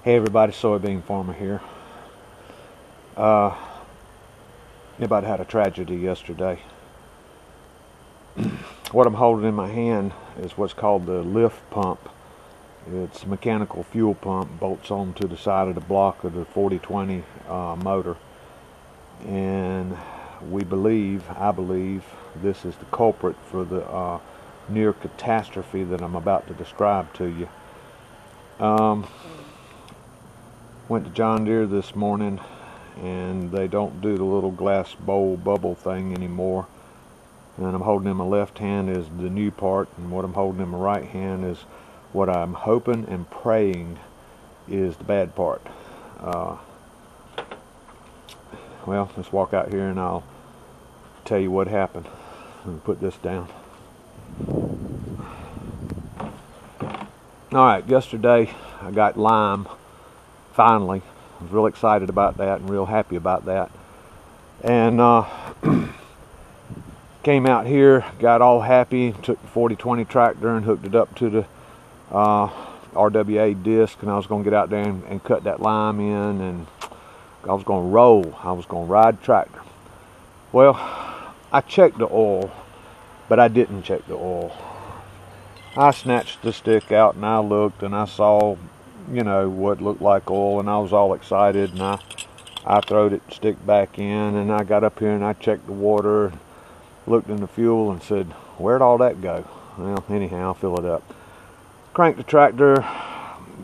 Hey everybody, soybean farmer here. Uh, Anybody had a tragedy yesterday. What I'm holding in my hand is what's called the lift pump. It's a mechanical fuel pump, bolts onto the side of the block of the 4020 motor. And I believe this is the culprit for the near catastrophe that I'm about to describe to you. Went to John Deere this morning, and they don't do the little glass bowl bubble thing anymore. And I'm holding in my left hand is the new part, and what I'm holding in my right hand is what I'm hoping and praying is the bad part. Well, let's walk out here and I'll tell you what happened. Let me put this down. Alright, yesterday I got lime. Finally, I was real excited about that and real happy about that. And came out here, got all happy, took the 4020 tractor and hooked it up to the RWA disc, and I was going to get out there and cut that lime in, and I was going to roll. I was going to ride the tractor. Well, I checked the oil, but I didn't check the oil. I snatched the stick out and I looked and I saw, you know, what looked like oil, and I was all excited, and I throwed it stick back in, and I got up here and I checked the water, looked in the fuel and said, where'd all that go? Well, anyhow, I'll fill it up. Cranked the tractor,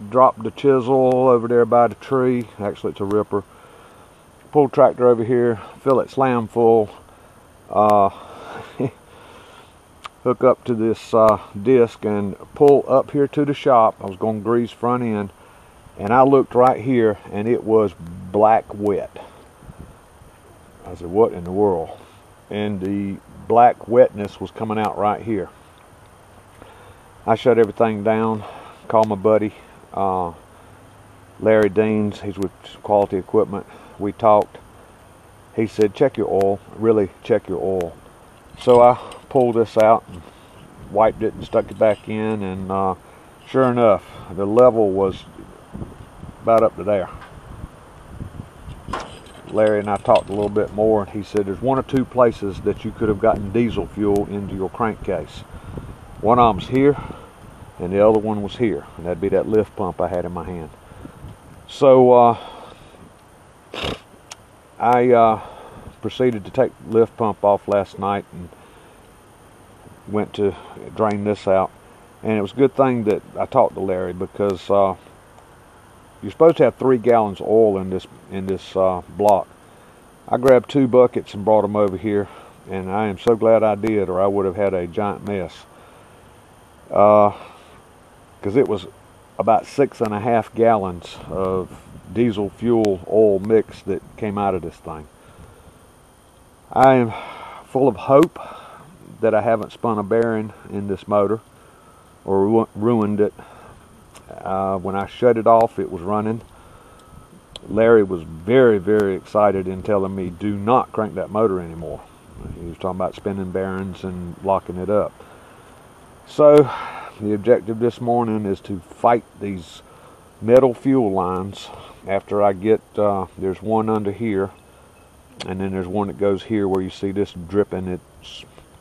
dropped the chisel over there by the tree. Actually, it's a ripper. Pull the tractor over here, fill it slam full, hook up to this disc and pull up here to the shop. I was going to grease front end, and I looked right here and it was black wet. I said, what in the world? And the black wetness was coming out right here. I shut everything down, called my buddy Larry Deans. He's with Quality Equipment. We talked. He said, check your oil, really check your oil. So I pulled this out and wiped it and stuck it back in, and sure enough, the level was about up to there. Larry and I talked a little bit more, and he said there's one or two places that you could have gotten diesel fuel into your crankcase. One of them's here, and the other one was here, and that'd be that lift pump I had in my hand. So I proceeded to take the lift pump off last night and went to drain this out. And it was a good thing that I talked to Larry, because you're supposed to have 3 gallons of oil in this block. I grabbed 2 buckets and brought them over here, and I am so glad I did, or I would have had a giant mess. Because it was about 6.5 gallons of diesel fuel oil mix that came out of this thing. I am full of hope that I haven't spun a bearing in this motor or ruined it. When I shut it off, it was running. Larry was very, very excited in telling me, do not crank that motor anymore. He was talking about spinning bearings and locking it up. So the objective this morning is to fight these metal fuel lines. After I get, there's one under here, and then there's one that goes here where you see this dripping. I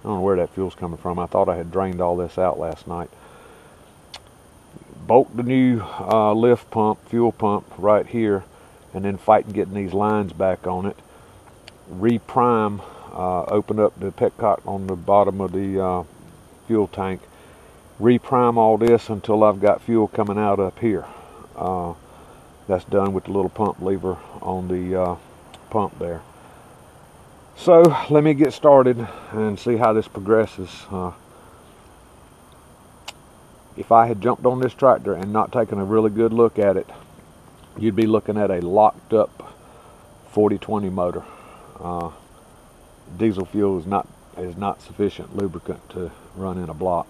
don't know where that fuel's coming from. I thought I had drained all this out last night. Bolt the new lift pump, fuel pump right here, and then fighting getting these lines back on it. Reprime, open up the petcock on the bottom of the fuel tank. Reprime all this until I've got fuel coming out up here. That's done with the little pump lever on the pump there. So let me get started and see how this progresses. If I had jumped on this tractor and not taken a really good look at it, you'd be looking at a locked up 4020 motor. Diesel fuel is not sufficient lubricant to run in a block.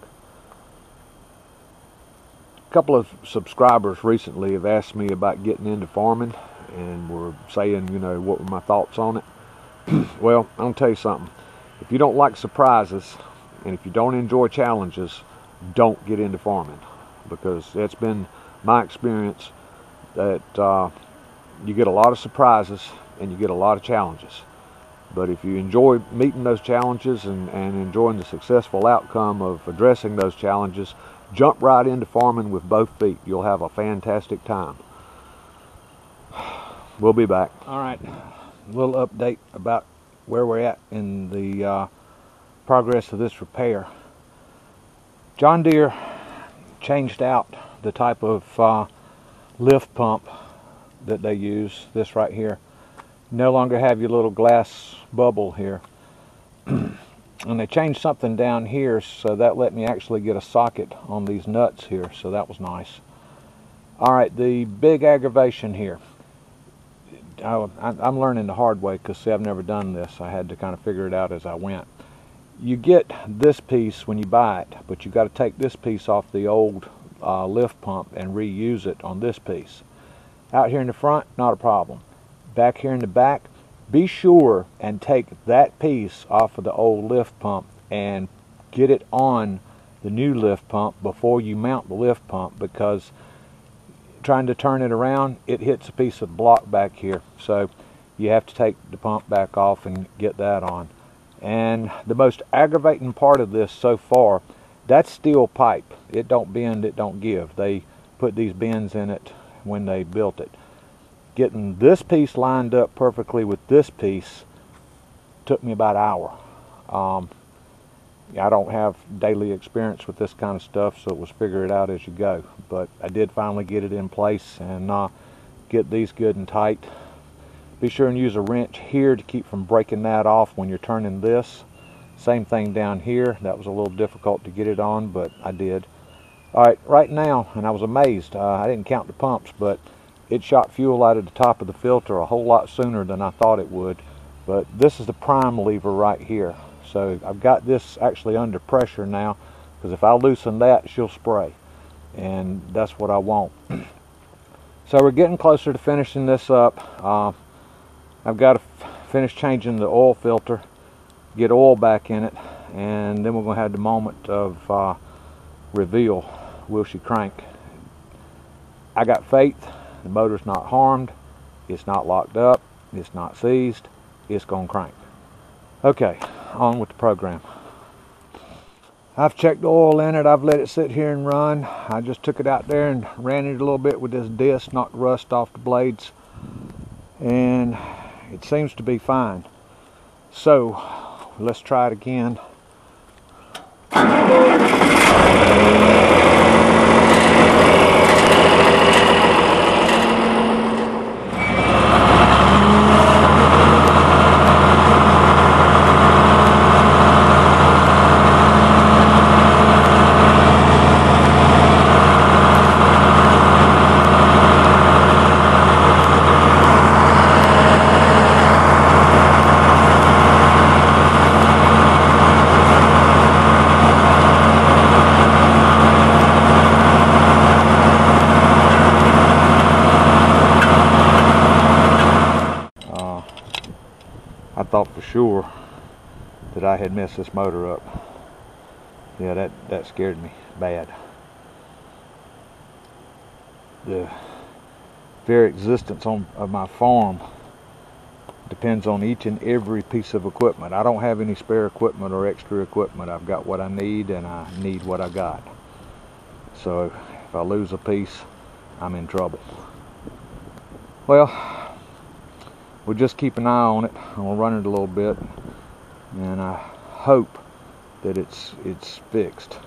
A couple of subscribers recently have asked me about getting into farming, and were saying, you know, what were my thoughts on it. Well, I'm gonna tell you something. If you don't like surprises, and if you don't enjoy challenges, don't get into farming, because it's been my experience. that you get a lot of surprises and you get a lot of challenges. But if you enjoy meeting those challenges and enjoying the successful outcome of addressing those challenges, jump right into farming with both feet. You'll have a fantastic time. We'll be back. All right, a little update about where we're at in the progress of this repair. John Deere changed out the type of lift pump that they use. This right here no longer have your little glass bubble here. And they changed something down here, so that let me actually get a socket on these nuts here, so that was nice. Alright, the big aggravation here. I'm learning the hard way because, see, I've never done this. I had to kind of figure it out as I went. You get this piece when you buy it, but you got to take this piece off the old lift pump and reuse it on this piece. Out here in the front, not a problem. Back here in the back, be sure and take that piece off of the old lift pump and get it on the new lift pump before you mount the lift pump, because trying to turn it around, it hits a piece of block back here. So you have to take the pump back off and get that on. And the most aggravating part of this so far, that's steel pipe. It don't bend, it don't give. They put these bends in it when they built it. Getting this piece lined up perfectly with this piece took me about an hour. I don't have daily experience with this kind of stuff, so it was figure it out as you go. But I did finally get it in place and get these good and tight. Be sure and use a wrench here to keep from breaking that off when you're turning this. Same thing down here. That was a little difficult to get it on, but I did. Alright, right now, and I was amazed, I didn't count the pumps, but it shot fuel out of the top of the filter a whole lot sooner than I thought it would. But this is the prime lever right here. So I've got this actually under pressure now, because if I loosen that, she'll spray. And that's what I want. So we're getting closer to finishing this up. I've got to finish changing the oil filter, get oil back in it, and then we're going to have the moment of reveal. Will she crank? I got faith. The motor's not harmed, it's not locked up, it's not seized, it's going to crank. Okay, on with the program. I've checked the oil in it, I've let it sit here and run. I just took it out there and ran it a little bit with this disc, knocked rust off the blades, and it seems to be fine. So, let's try it again. I thought for sure that I had messed this motor up. Yeah, that scared me bad. The very existence of my farm depends on each and every piece of equipment. I don't have any spare equipment or extra equipment. I've got what I need, and I need what I got. So if I lose a piece, I'm in trouble. Well, we'll just keep an eye on it. I'm gonna run it a little bit, and I hope that it's fixed.